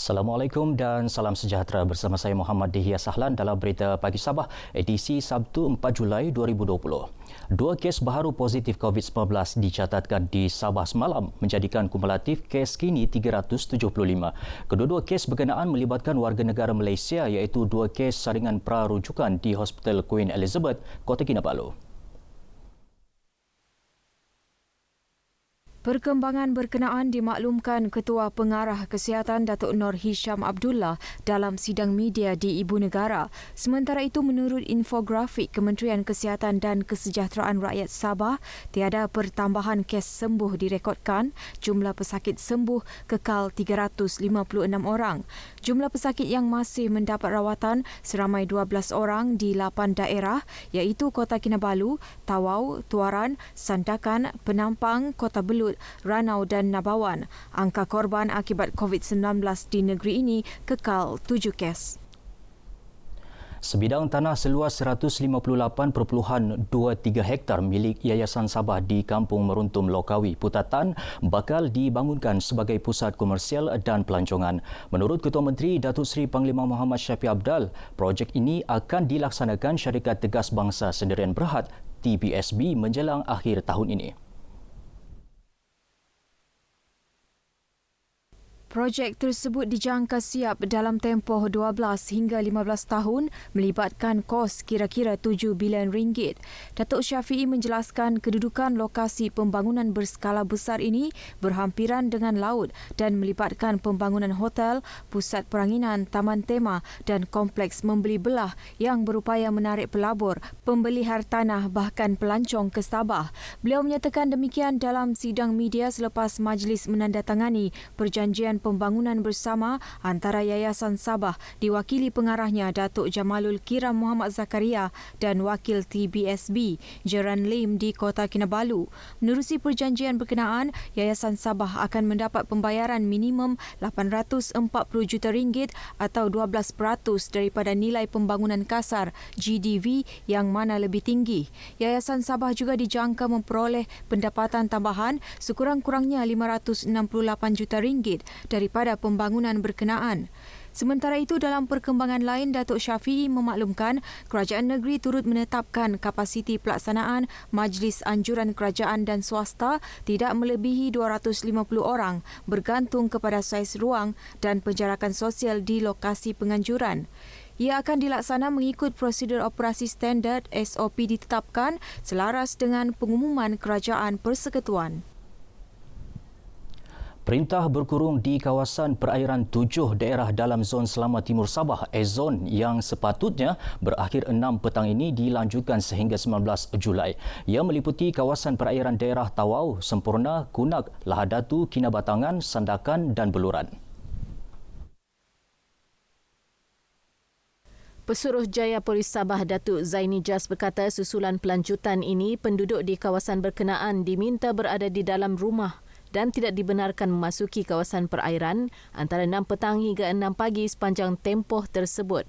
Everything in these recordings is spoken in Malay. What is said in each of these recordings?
Assalamualaikum dan salam sejahtera. Bersama saya Muhammad Dihya Sahlan dalam Berita Pagi Sabah edisi Sabtu 4 Julai 2020. Dua kes baharu positif COVID-19 dicatatkan di Sabah semalam menjadikan kumulatif kes kini 375. Kedua-dua kes berkenaan melibatkan warga negara Malaysia iaitu dua kes saringan prarujukan di Hospital Queen Elizabeth, Kota Kinabalu. Perkembangan berkenaan dimaklumkan Ketua Pengarah Kesihatan Datuk Nor Hisham Abdullah dalam sidang media di Ibu Negara. Sementara itu, menurut infografik Kementerian Kesihatan dan Kesejahteraan Rakyat Sabah, tiada pertambahan kes sembuh direkodkan. Jumlah pesakit sembuh kekal 356 orang. Jumlah pesakit yang masih mendapat rawatan seramai 12 orang di 8 daerah iaitu Kota Kinabalu, Tawau, Tuaran, Sandakan, Penampang, Kota Belud, Ranau dan Nabawan. Angka korban akibat COVID-19 di negeri ini kekal 7 kes. Sebidang tanah seluas 158.23 hektar milik Yayasan Sabah di Kampung Meruntum Lokawi, Putatan bakal dibangunkan sebagai pusat komersial dan pelancongan. Menurut Ketua Menteri Datuk Seri Panglima Muhammad Syafiq Abdal, projek ini akan dilaksanakan Syarikat Tegas Bangsa Sendirian Berhad TBSB menjelang akhir tahun ini. Projek tersebut dijangka siap dalam tempoh 12 hingga 15 tahun melibatkan kos kira-kira 7 bilion ringgit. Datuk Syafiee menjelaskan kedudukan lokasi pembangunan berskala besar ini berhampiran dengan laut dan melibatkan pembangunan hotel, pusat peranginan, taman tema dan kompleks membeli belah yang berupaya menarik pelabur, pembeli hartanah bahkan pelancong ke Sabah. Beliau menyatakan demikian dalam sidang media selepas majlis menandatangani perjanjian pembangunan bersama antara Yayasan Sabah diwakili pengarahnya Datuk Jamalul Kiram Muhammad Zakaria dan wakil TBSB Jeran Lim di Kota Kinabalu. Menerusi perjanjian berkenaan, Yayasan Sabah akan mendapat pembayaran minimum 840 juta ringgit atau 12% daripada nilai pembangunan kasar GDV yang mana lebih tinggi. Yayasan Sabah juga dijangka memperoleh pendapatan tambahan sekurang-kurangnya 568 juta ringgit daripada pembangunan berkenaan. Sementara itu, dalam perkembangan lain, Datuk Syafiee memaklumkan kerajaan negeri turut menetapkan kapasiti pelaksanaan Majlis Anjuran Kerajaan dan Swasta tidak melebihi 250 orang bergantung kepada saiz ruang dan penjarakan sosial di lokasi penganjuran. Ia akan dilaksana mengikut prosedur operasi standard SOP ditetapkan selaras dengan pengumuman Kerajaan Persekutuan. Perintah berkurung di kawasan perairan 7 daerah dalam zon Selamat Timur Sabah, zon yang sepatutnya berakhir 6 petang ini dilanjutkan sehingga 19 Julai. Ia meliputi kawasan perairan daerah Tawau, Sempurna, Kunak, Lahadatu, Kinabatangan, Sandakan dan Beluran. Pesuruhjaya Polis Sabah Datuk Zaini Jas berkata susulan pelanjutan ini penduduk di kawasan berkenaan diminta berada di dalam rumah dan tidak dibenarkan memasuki kawasan perairan antara 6 petang hingga 6 pagi sepanjang tempoh tersebut.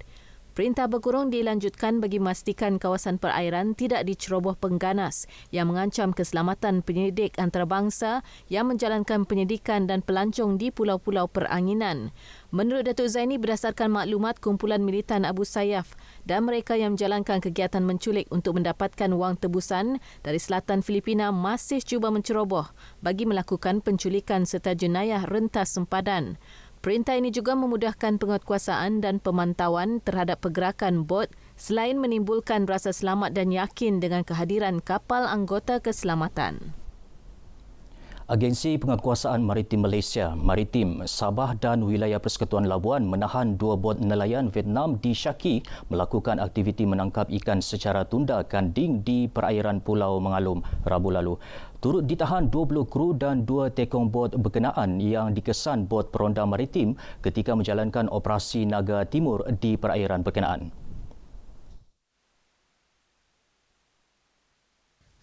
Perintah berkurung dilanjutkan bagi memastikan kawasan perairan tidak diceroboh pengganas yang mengancam keselamatan penyelidik antarabangsa yang menjalankan penyidikan dan pelancong di pulau-pulau peranginan. Menurut Datuk Zaini, berdasarkan maklumat kumpulan militan Abu Sayyaf dan mereka yang menjalankan kegiatan menculik untuk mendapatkan wang tebusan dari selatan Filipina masih cuba menceroboh bagi melakukan penculikan serta jenayah rentas sempadan. Perintah ini juga memudahkan penguatkuasaan dan pemantauan terhadap pergerakan bot selain menimbulkan rasa selamat dan yakin dengan kehadiran kapal anggota keselamatan. Agensi Penguatkuasaan Maritim Malaysia, Maritim Sabah dan Wilayah Persekutuan Labuan menahan 2 bot nelayan Vietnam di Shaki melakukan aktiviti menangkap ikan secara tunda kanding di perairan Pulau Mengalum Rabu lalu. Turut ditahan 20 kru dan 2 tekong bot berkenaan yang dikesan bot peronda maritim ketika menjalankan operasi Naga Timur di perairan berkenaan.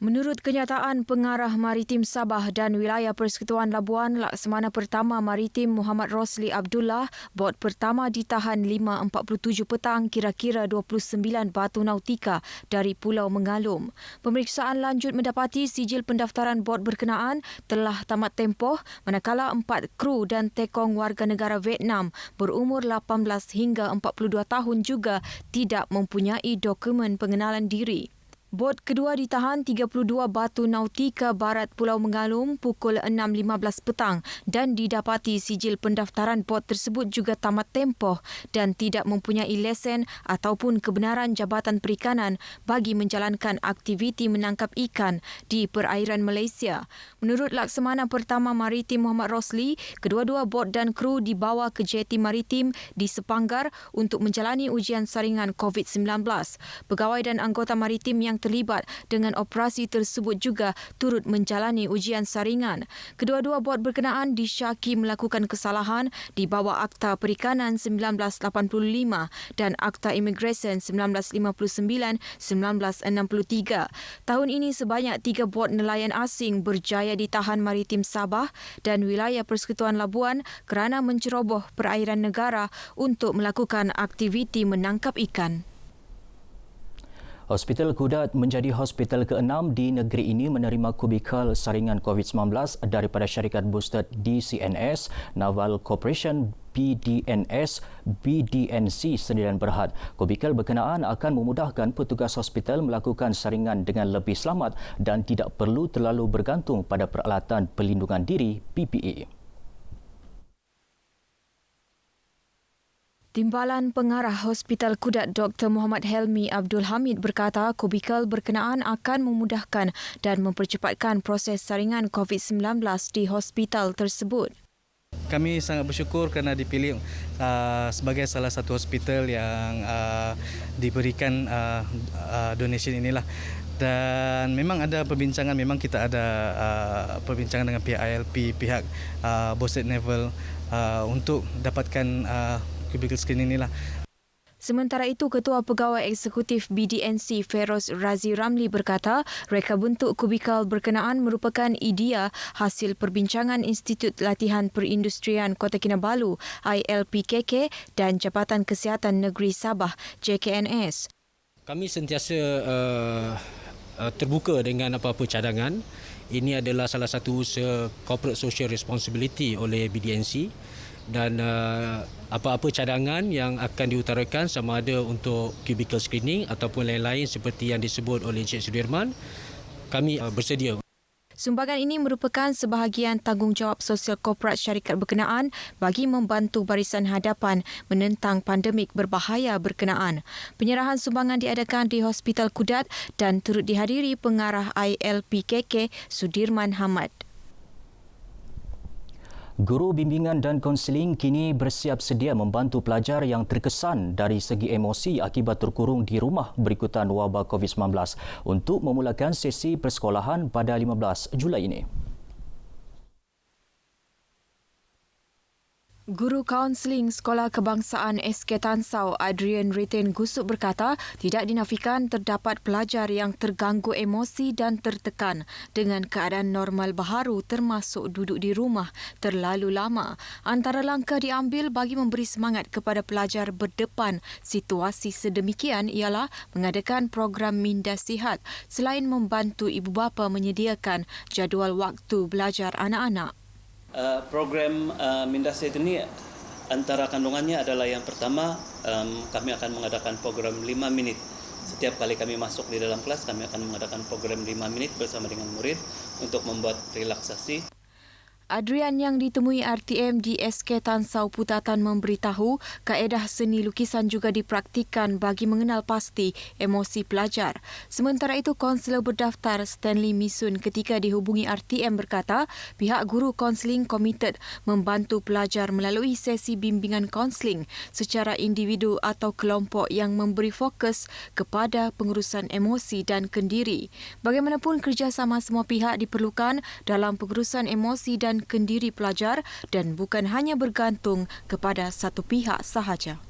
Menurut kenyataan Pengarah Maritim Sabah dan Wilayah Persekutuan Labuan, Laksamana Pertama Maritim Muhammad Rosli Abdullah, bot pertama ditahan 5.47 petang kira-kira 29 batu nautika dari Pulau Mengalum. Pemeriksaan lanjut mendapati sijil pendaftaran bot berkenaan telah tamat tempoh manakala 4 kru dan tekong warga negara Vietnam berumur 18 hingga 42 tahun juga tidak mempunyai dokumen pengenalan diri. Bot kedua ditahan 32 batu nautika barat Pulau Mengalum pukul 6.15 petang dan didapati sijil pendaftaran bot tersebut juga tamat tempoh dan tidak mempunyai lesen ataupun kebenaran Jabatan Perikanan bagi menjalankan aktiviti menangkap ikan di perairan Malaysia. Menurut Laksamana Pertama Maritim Muhammad Rosli, kedua-dua bot dan kru dibawa ke jeti maritim di Sepanggar untuk menjalani ujian saringan COVID-19. Pegawai dan anggota maritim yang terlibat dengan operasi tersebut juga turut menjalani ujian saringan. Kedua-dua bot berkenaan disyaki melakukan kesalahan di bawah Akta Perikanan 1985 dan Akta Imigresen 1959-1963. Tahun ini sebanyak 3 bot nelayan asing berjaya ditahan Maritim Sabah dan Wilayah Persekutuan Labuan kerana menceroboh perairan negara untuk melakukan aktiviti menangkap ikan. Hospital Kudat menjadi hospital ke-6 di negeri ini menerima kubikal saringan COVID-19 daripada syarikat booster DCNS, Naval Corporation, BDNS, BDNC Sdn Bhd. Kubikal berkenaan akan memudahkan petugas hospital melakukan saringan dengan lebih selamat dan tidak perlu terlalu bergantung pada peralatan pelindungan diri PPE. Timbalan Pengarah Hospital Kudat Dr. Muhammad Helmi Abdul Hamid berkata kubikal berkenaan akan memudahkan dan mempercepatkan proses saringan COVID-19 di hospital tersebut. Kami sangat bersyukur kerana dipilih sebagai salah satu hospital yang diberikan donation inilah. Dan memang ada perbincangan, memang kita ada perbincangan dengan pihak ILP, pihak Boston Naval untuk dapatkan kubikel screen inilah. Sementara itu, Ketua Pegawai Eksekutif BDNC Feroz Razi Ramli berkata reka bentuk kubikal berkenaan merupakan idea hasil perbincangan Institut Latihan Perindustrian Kota Kinabalu ILPKK dan Jabatan Kesihatan Negeri Sabah JKNS. Kami sentiasa terbuka dengan apa-apa cadangan. Ini adalah salah satu usaha corporate social responsibility oleh BDNC. Dan apa-apa cadangan yang akan diutarakan sama ada untuk cubicle screening ataupun lain-lain seperti yang disebut oleh Encik Sudirman, kami bersedia. Sumbangan ini merupakan sebahagian tanggungjawab sosial korporat syarikat berkenaan bagi membantu barisan hadapan menentang pandemik berbahaya berkenaan. Penyerahan sumbangan diadakan di Hospital Kudat dan turut dihadiri Pengarah ILPKK Sudirman Hamad. Guru bimbingan dan kaunseling kini bersiap sedia membantu pelajar yang terkesan dari segi emosi akibat terkurung di rumah berikutan wabak COVID-19 untuk memulakan sesi persekolahan pada 15 Julai ini. Guru kaunseling Sekolah Kebangsaan SK Tansau Adrian Retain Gusuk berkata tidak dinafikan terdapat pelajar yang terganggu emosi dan tertekan dengan keadaan normal baharu termasuk duduk di rumah terlalu lama. Antara langkah diambil bagi memberi semangat kepada pelajar berdepan situasi sedemikian ialah mengadakan program Minda Sihat selain membantu ibu bapa menyediakan jadual waktu belajar anak-anak. Program Minda Sihat ini antara kandungannya adalah yang pertama kami akan mengadakan program 5 minit. Setiap kali kami masuk di dalam kelas kami akan mengadakan program 5 menit bersama dengan murid untuk membuat relaksasi. Adrian yang ditemui RTM di SK Tansau Putatan memberitahu kaedah seni lukisan juga dipraktikkan bagi mengenal pasti emosi pelajar. Sementara itu, kaunselor berdaftar Stanley Misun ketika dihubungi RTM berkata pihak guru kaunseling komited membantu pelajar melalui sesi bimbingan kaunseling secara individu atau kelompok yang memberi fokus kepada pengurusan emosi dan kendiri. Bagaimanapun, kerjasama semua pihak diperlukan dalam pengurusan emosi dan kendiri pelajar dan bukan hanya bergantung kepada satu pihak sahaja.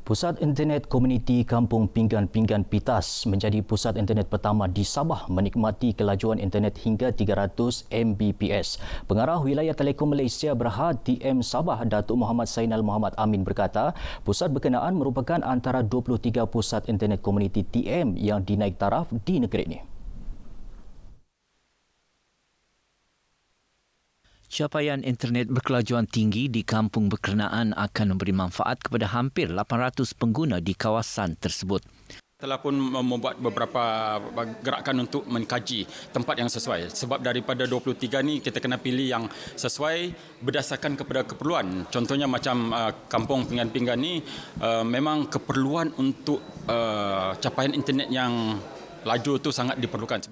Pusat Internet Komuniti Kampung Pinggan Pitas menjadi pusat internet pertama di Sabah menikmati kelajuan internet hingga 300 Mbps. Pengarah Wilayah Telekom Malaysia Berhad TM Sabah Datuk Muhammad Sainal Muhammad Amin berkata, pusat berkenaan merupakan antara 23 pusat internet komuniti TM yang dinaik taraf di negeri ini. Capaian internet berkelajuan tinggi di kampung berkenaan akan memberi manfaat kepada hampir 800 pengguna di kawasan tersebut. Telah pun membuat beberapa gerakan untuk mengkaji tempat yang sesuai. Sebab daripada 23 ni kita kena pilih yang sesuai berdasarkan kepada keperluan. Contohnya macam kampung Pinggan ni memang keperluan untuk capaian internet yang laju itu sangat diperlukan.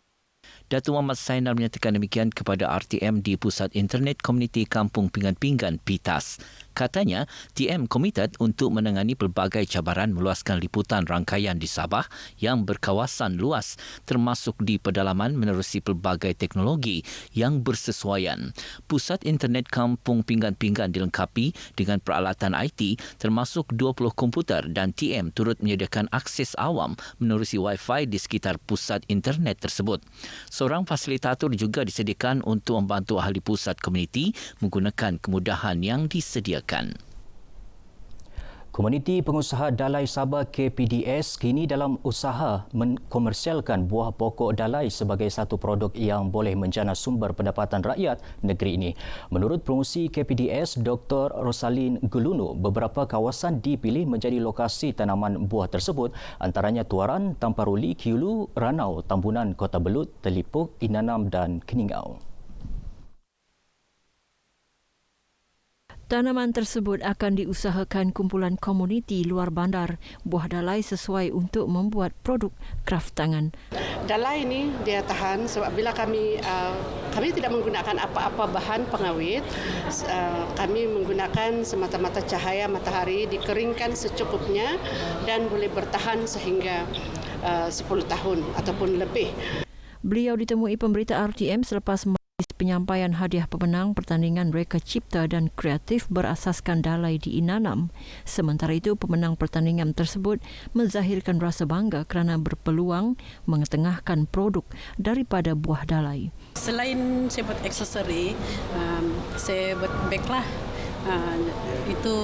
Datuk Muhammad Sainal menyatakan demikian kepada RTM di Pusat Internet Komuniti Kampung Pinggan Pitas. Katanya, TM komited untuk menangani pelbagai cabaran meluaskan liputan rangkaian di Sabah yang berkawasan luas termasuk di pedalaman menerusi pelbagai teknologi yang bersesuaian. Pusat Internet Kampung Pinggan dilengkapi dengan peralatan IT termasuk 20 komputer dan TM turut menyediakan akses awam menerusi Wi-Fi di sekitar pusat internet tersebut. Seorang fasilitator juga disediakan untuk membantu ahli pusat komuniti menggunakan kemudahan yang disediakan. Komuniti Pengusaha Dalai Sabah KPDS kini dalam usaha mengkomersialkan buah pokok dalai sebagai satu produk yang boleh menjana sumber pendapatan rakyat negeri ini. Menurut pengurusi KPDS, Dr. Rosalin Gulunu, beberapa kawasan dipilih menjadi lokasi tanaman buah tersebut, antaranya Tuaran, Tamparuli, Kiulu, Ranau, Tambunan, Kota Belud, Telipuk, Inanam dan Keningau. Tanaman tersebut akan diusahakan kumpulan komuniti luar bandar buah dalai sesuai untuk membuat produk kraft tangan. Dalai ini dia tahan sebab bila kami tidak menggunakan apa-apa bahan pengawet, kami menggunakan semata-mata cahaya matahari, dikeringkan secukupnya dan boleh bertahan sehingga 10 tahun ataupun lebih. Beliau ditemui pemberita RTM selepas penyampaian hadiah pemenang pertandingan Reka Cipta dan Kreatif berasaskan dalai di Inanam. Sementara itu, pemenang pertandingan tersebut menzahirkan rasa bangga kerana berpeluang mengetengahkan produk daripada buah dalai. Selain saya buat aksesori, saya buat beg lah. Itu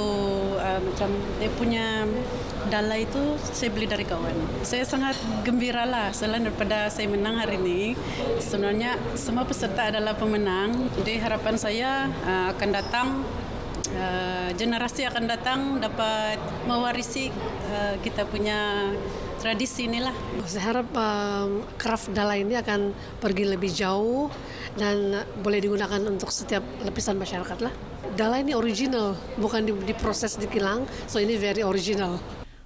macam dia punya dalai itu saya beli dari kawan. Saya sangat gembira lah selain daripada saya menang hari ini. Sebenarnya semua peserta adalah pemenang. Jadi harapan saya akan datang, generasi akan datang dapat mewarisi kita punya tradisi inilah. Saya harap kraft dalai ini akan pergi lebih jauh dan boleh digunakan untuk setiap lapisan masyarakat lah. Dalai ini original, bukan diproses di kilang, so ini very original.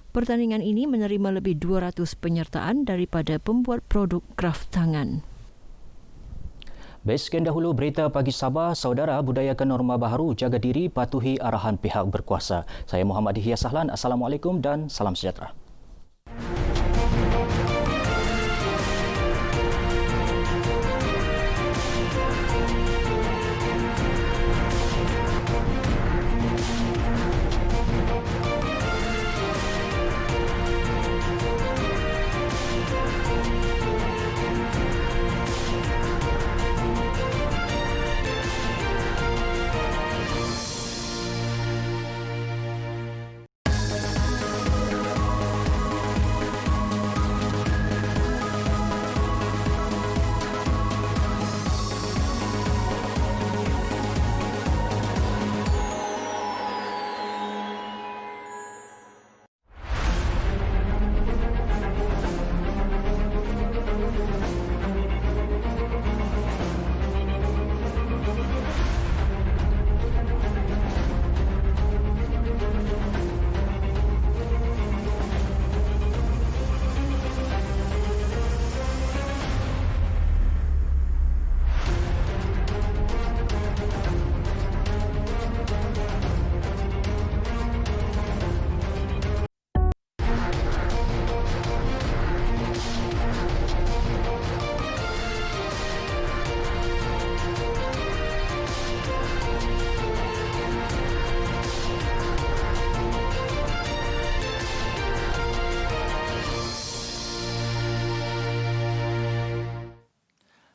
Pertandingan ini menerima lebih 200 penyertaan daripada pembuat produk kraft tangan. Baik, sekian dahulu berita pagi Sabah. Saudara, budayakan norma baharu, jaga diri, patuhi arahan pihak berkuasa. Saya Muhammad Dihya Sahlan. Assalamualaikum dan salam sejahtera.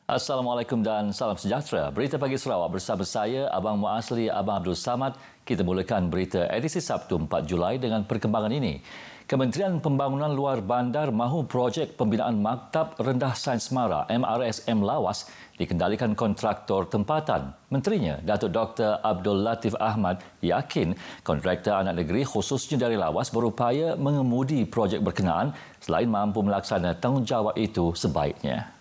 Assalamualaikum dan salam sejahtera. Berita Pagi Sarawak bersama saya, Abang Muasli, Abang Abdul Samad. Kita mulakan berita edisi Sabtu 4 Julai dengan perkembangan ini. Kementerian Pembangunan Luar Bandar mahu projek pembinaan Maktab Rendah Sains Mara MRSM Lawas dikendalikan kontraktor tempatan. Menterinya, Datuk Dr. Abdul Latif Ahmad, yakin kontraktor anak negeri khususnya dari Lawas berupaya mengemudi projek berkenaan selain mampu melaksanakan tanggungjawab itu sebaiknya.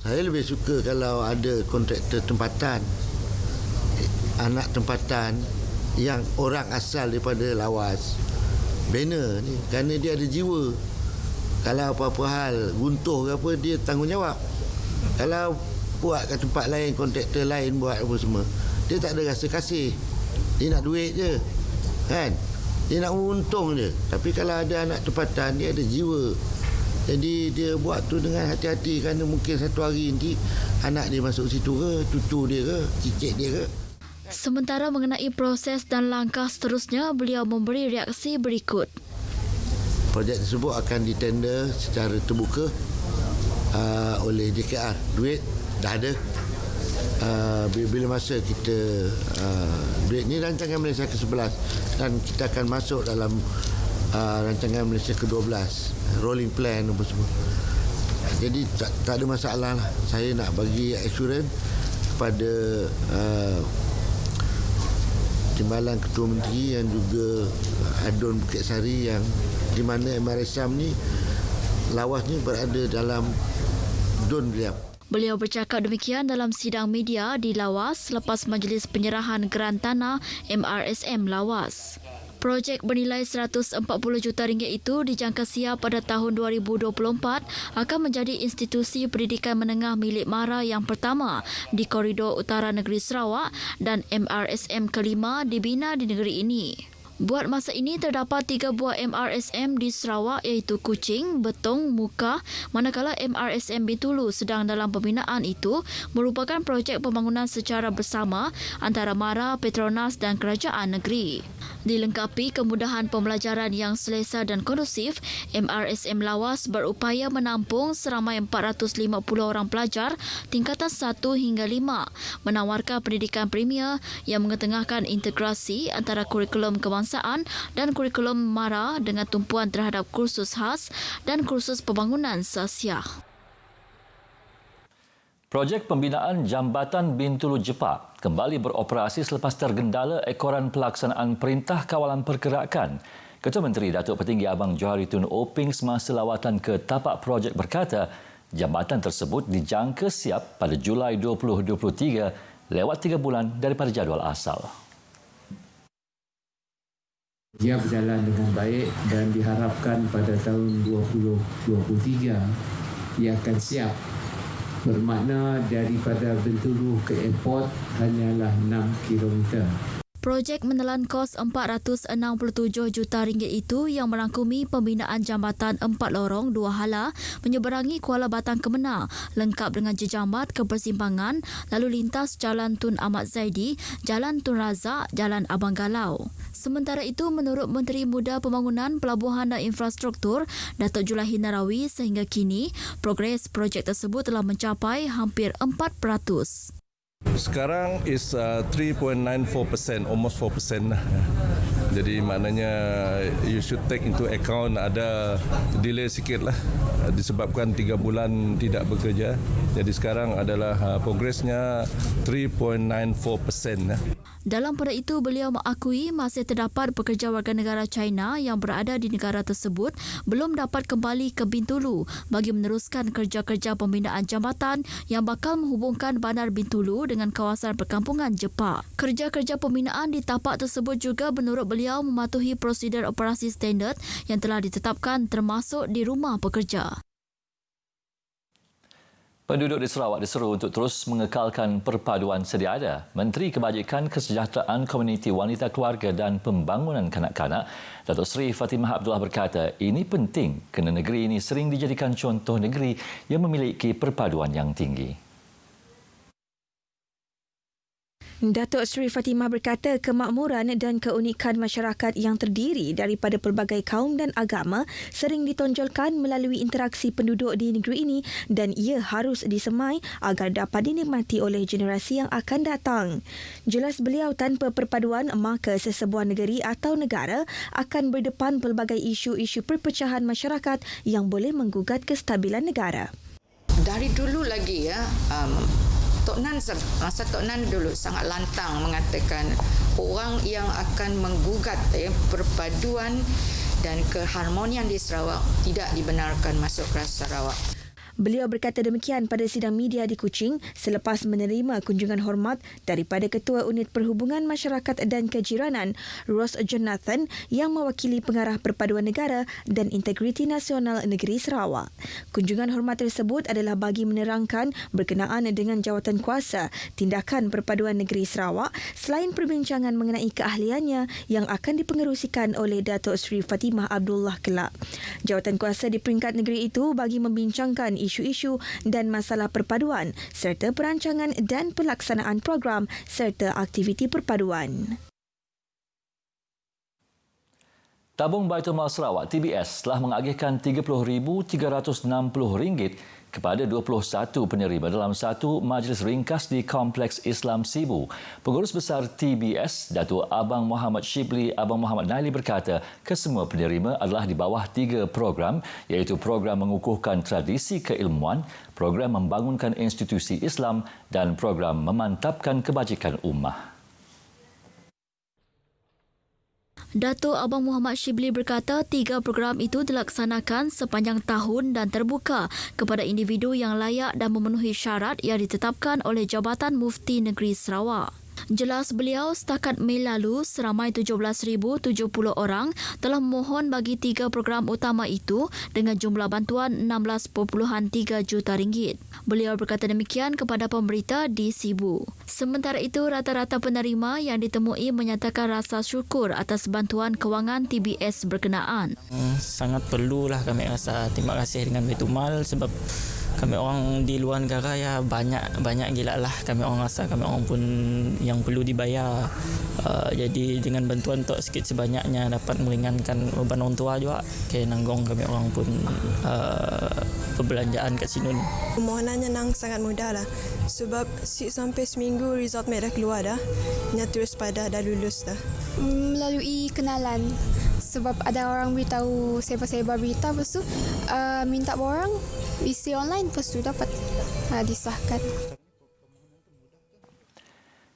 Saya lebih suka kalau ada kontraktor tempatan, anak tempatan yang orang asal daripada Lawas. Banner ni kerana dia ada jiwa. Kalau apa-apa hal runtuh ke apa, dia tanggungjawab. Kalau buat kat tempat lain, kontraktor lain buat apa semua, dia tak ada rasa kasih. Dia nak duit je, kan? Dia nak untung je. Tapi kalau ada anak tempatan, dia ada jiwa. Jadi dia buat tu dengan hati-hati kerana mungkin satu hari nanti anak dia masuk situ ke, cucu dia ke, cicit dia ke. Sementara mengenai proses dan langkah seterusnya, beliau memberi reaksi berikut. Projek tersebut akan ditender secara terbuka oleh JKR. Duit dah ada. Bila masa kita duit ni rancangan Malaysia ke-11 dan kita akan masuk dalam rancangan Malaysia ke-12, rolling plan apa semua. Jadi tak ada masalah lah. Saya nak bagi assurance kepada Timbalan Ketua Menteri yang juga Adun Bukit Sari, yang di mana MRSM ni Lawas ni berada dalam zon beliau. Beliau bercakap demikian dalam sidang media di Lawas selepas majlis penyerahan geran tanah MRSM Lawas. Projek bernilai RM140 juta itu dijangka siap pada tahun 2024 akan menjadi institusi pendidikan menengah milik MARA yang pertama di koridor utara negeri Sarawak dan MRSM kelima dibina di negeri ini. Buat masa ini terdapat 3 buah MRSM di Sarawak iaitu Kuching, Betong, Mukah, manakala MRSM Bintulu sedang dalam pembinaan itu merupakan projek pembangunan secara bersama antara MARA, Petronas dan kerajaan negeri. Dilengkapi kemudahan pembelajaran yang selesa dan kondusif, MRSM Lawas berupaya menampung seramai 450 orang pelajar tingkatan 1 hingga 5, menawarkan pendidikan premier yang mengetengahkan integrasi antara kurikulum kebangsaan dan kurikulum MARA dengan tumpuan terhadap kursus khas dan kursus pembangunan sosial. Projek pembinaan Jambatan Bintulu Jepak kembali beroperasi selepas tergendala ekoran pelaksanaan Perintah Kawalan Pergerakan. Ketua Menteri Datuk Petinggi Abang Johari Tun Oping semasa lawatan ke tapak projek berkata, jambatan tersebut dijangka siap pada Julai 2023 lewat 3 bulan daripada jadual asal. Dia berjalan dengan baik dan diharapkan pada tahun 2023 ia akan siap. Bermakna daripada Bintulu ke airport hanyalah 6 km. Projek menelan kos RM467 juta itu yang merangkumi pembinaan jambatan 4 lorong 2 hala menyeberangi Kuala Batang Kemenang lengkap dengan jejambat kebersimpangan lalu lintas Jalan Tun Ahmad Zaidi, Jalan Tun Razak, Jalan Abang Galau. Sementara itu, menurut Menteri Muda Pembangunan, Pelabuhan dan Infrastruktur, Datuk Julahi Narawi, sehingga kini progres projek tersebut telah mencapai hampir 4%. Sekarang is 3.94%, almost 4%. Jadi maknanya you should take into account ada delay sikit lah disebabkan 3 bulan tidak bekerja. Jadi sekarang adalah progresnya 3.94%. Dalam pada itu, beliau mengakui masih terdapat pekerja warga negara China yang berada di negara tersebut belum dapat kembali ke Bintulu bagi meneruskan kerja-kerja pembinaan jambatan yang bakal menghubungkan bandar Bintulu dengan kawasan perkampungan Jepak. Kerja-kerja pembinaan di tapak tersebut juga menurut beliau mematuhi prosedur operasi standard yang telah ditetapkan termasuk di rumah pekerja. Penduduk di Sarawak diseru untuk terus mengekalkan perpaduan sedia ada. Menteri Kebajikan Kesejahteraan Komuniti Wanita Keluarga dan Pembangunan Kanak-kanak, Datuk Seri Fatimah Abdullah berkata, ini penting kerana negeri ini sering dijadikan contoh negeri yang memiliki perpaduan yang tinggi. Datuk Seri Fatimah berkata kemakmuran dan keunikan masyarakat yang terdiri daripada pelbagai kaum dan agama sering ditonjolkan melalui interaksi penduduk di negeri ini dan ia harus disemai agar dapat dinikmati oleh generasi yang akan datang. Jelas beliau, tanpa perpaduan maka sesebuah negeri atau negara akan berdepan pelbagai isu-isu perpecahan masyarakat yang boleh menggugat kestabilan negara. Dari dulu lagi Tok Nan, masa Tok Nan dulu sangat lantang mengatakan orang yang akan menggugat perpaduan dan keharmonian di Sarawak tidak dibenarkan masuk ke Sarawak. Beliau berkata demikian pada sidang media di Kuching selepas menerima kunjungan hormat daripada Ketua Unit Perhubungan Masyarakat dan Kejiranan, Ros Jonathan, yang mewakili Pengarah Perpaduan Negara dan Integriti Nasional Negeri Sarawak. Kunjungan hormat tersebut adalah bagi menerangkan berkenaan dengan jawatan kuasa tindakan perpaduan negeri Sarawak selain perbincangan mengenai keahliannya yang akan dipengerusikan oleh Datuk Seri Fatimah Abdullah kelak. Jawatan kuasa di peringkat negeri itu bagi membincangkan isu-isu dan masalah perpaduan serta perancangan dan pelaksanaan program serta aktiviti perpaduan. Tabung Baitul Mal Sarawak TBS telah mengagihkan RM30,360 kepada 21 penerima dalam satu majlis ringkas di Kompleks Islam Sibu. Pengurus Besar TBS, Datuk Abang Muhammad Shibli Abang Muhammad Naili berkata kesemua penerima adalah di bawah 3 program iaitu program mengukuhkan tradisi keilmuan, program membangunkan institusi Islam dan program memantapkan kebajikan ummah. Datuk Abang Muhammad Shibli berkata 3 program itu dilaksanakan sepanjang tahun dan terbuka kepada individu yang layak dan memenuhi syarat yang ditetapkan oleh Jabatan Mufti Negeri Sarawak. Jelas beliau, setakat Mei lalu, seramai 17,070 orang telah memohon bagi 3 program utama itu dengan jumlah bantuan RM16.3 juta. Beliau berkata demikian kepada pemberita di Sibu. Sementara itu, rata-rata penerima yang ditemui menyatakan rasa syukur atas bantuan kewangan TBS berkenaan. Sangat perlulah kami rasa terima kasih dengan Baitul Mal sebab kami orang di luar negara ya banyak gila lah. Kami orang rasa kami orang pun yang perlu dibayar. Jadi dengan bantuan tok sikit sebanyaknya dapat meringankan beban orang tua juga. Nanggung kami orang pun perbelanjaan kat sini. Permohonannya nang sangat mudah lah. Sebab sampai seminggu result mek dah keluar dah. Nya terus pada dah lulus dah. Melalui kenalan. Sebab ada orang beritahu sebar-sebar berita, lepas tu minta orang isi online, lepas tu dapat disahkan.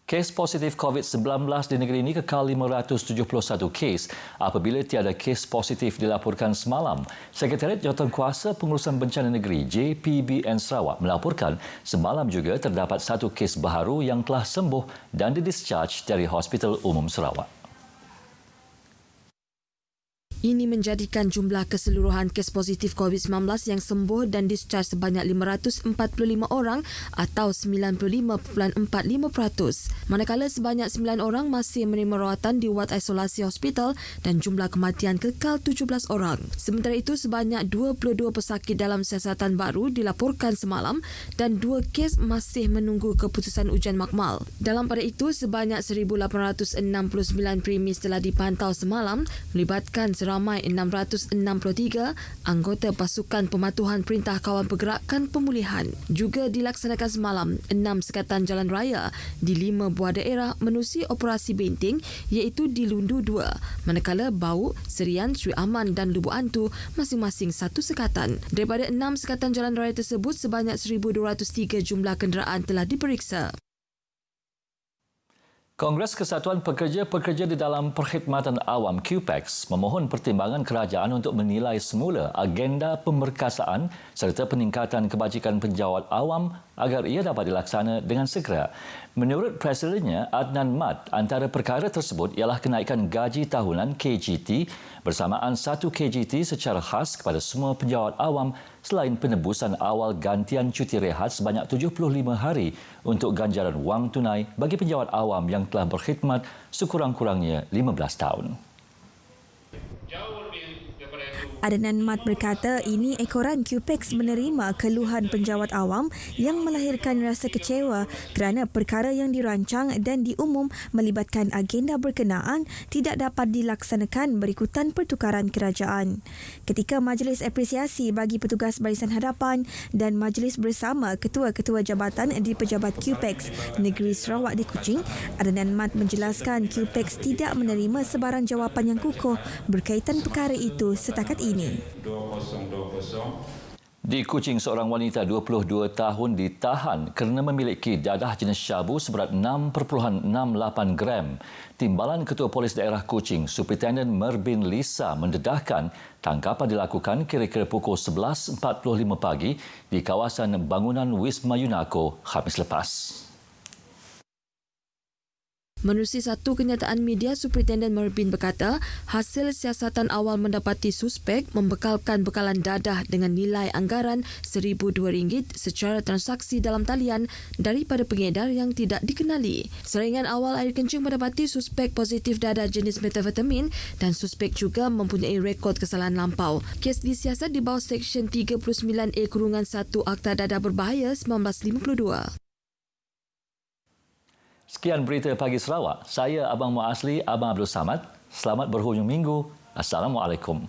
Kes positif COVID-19 di negeri ini kekal 571 kes apabila tiada kes positif dilaporkan semalam. Sekretariat Jawatankuasa Pengurusan Bencana Negeri JPBN Sarawak melaporkan semalam juga terdapat 1 kes baharu yang telah sembuh dan didischarge dari Hospital Umum Sarawak. Ini menjadikan jumlah keseluruhan kes positif COVID-19 yang sembuh dan discharge sebanyak 545 orang atau 95.45%. Manakala sebanyak 9 orang masih menerima rawatan di wad isolasi hospital dan jumlah kematian kekal 17 orang. Sementara itu, sebanyak 22 pesakit dalam siasatan baru dilaporkan semalam dan 2 kes masih menunggu keputusan ujian makmal. Dalam pada itu, sebanyak 1,869 premis telah dipantau semalam melibatkan ramai 663 anggota pasukan pematuhan Perintah Kawan Pergerakan Pemulihan. Juga dilaksanakan semalam 6 sekatan jalan raya di 5 buah daerah menerusi operasi benting iaitu di Lundu 2, manakala Bau, Serian, Sri Aman dan Lubuk Antu masing-masing 1 sekatan. Daripada 6 sekatan jalan raya tersebut, sebanyak 1,203 jumlah kenderaan telah diperiksa. Kongres Kesatuan Pekerja-Pekerja di dalam Perkhidmatan Awam QPEX memohon pertimbangan kerajaan untuk menilai semula agenda pemerkasaan serta peningkatan kebajikan penjawat awam agar ia dapat dilaksana dengan segera. Menurut Presidennya, Adnan Mat, antara perkara tersebut ialah kenaikan gaji tahunan KGT bersamaan 1 KGT secara khas kepada semua penjawat awam selain penebusan awal gantian cuti rehat sebanyak 75 hari untuk ganjaran wang tunai bagi penjawat awam yang telah berkhidmat sekurang-kurangnya 15 tahun. Adnan Mat berkata ini ekoran QPEX menerima keluhan penjawat awam yang melahirkan rasa kecewa kerana perkara yang dirancang dan diumum melibatkan agenda berkenaan tidak dapat dilaksanakan berikutan pertukaran kerajaan. Ketika Majlis Apresiasi bagi petugas Barisan Hadapan dan Majlis bersama ketua-ketua jabatan di pejabat QPEX Negeri Sarawak di Kuching, Adnan Mat menjelaskan QPEX tidak menerima sebarang jawapan yang kukuh berkaitan perkara itu setakat ini. Di Kuching, seorang wanita 22 tahun ditahan kerana memiliki dadah jenis syabu seberat 6.68 gram. Timbalan Ketua Polis Daerah Kuching, Superintendent Merbin Lisa mendedahkan tangkapan dilakukan kira-kira pukul 11.45 pagi di kawasan bangunan Wisma Yunako Khamis lepas. Menerusi satu kenyataan media, Superintendent Merbin berkata hasil siasatan awal mendapati suspek membekalkan bekalan dadah dengan nilai anggaran RM1,002 secara transaksi dalam talian daripada pengedar yang tidak dikenali. Saringan awal air kencing mendapati suspek positif dadah jenis metafetamin dan suspek juga mempunyai rekod kesalahan lampau. Kes disiasat di bawah Seksyen 39A-1 Akta Dadah Berbahaya 1952. Sekian berita pagi Sarawak. Saya Abang Muasli, Abang Abdul Samad. Selamat berhujung minggu. Assalamualaikum.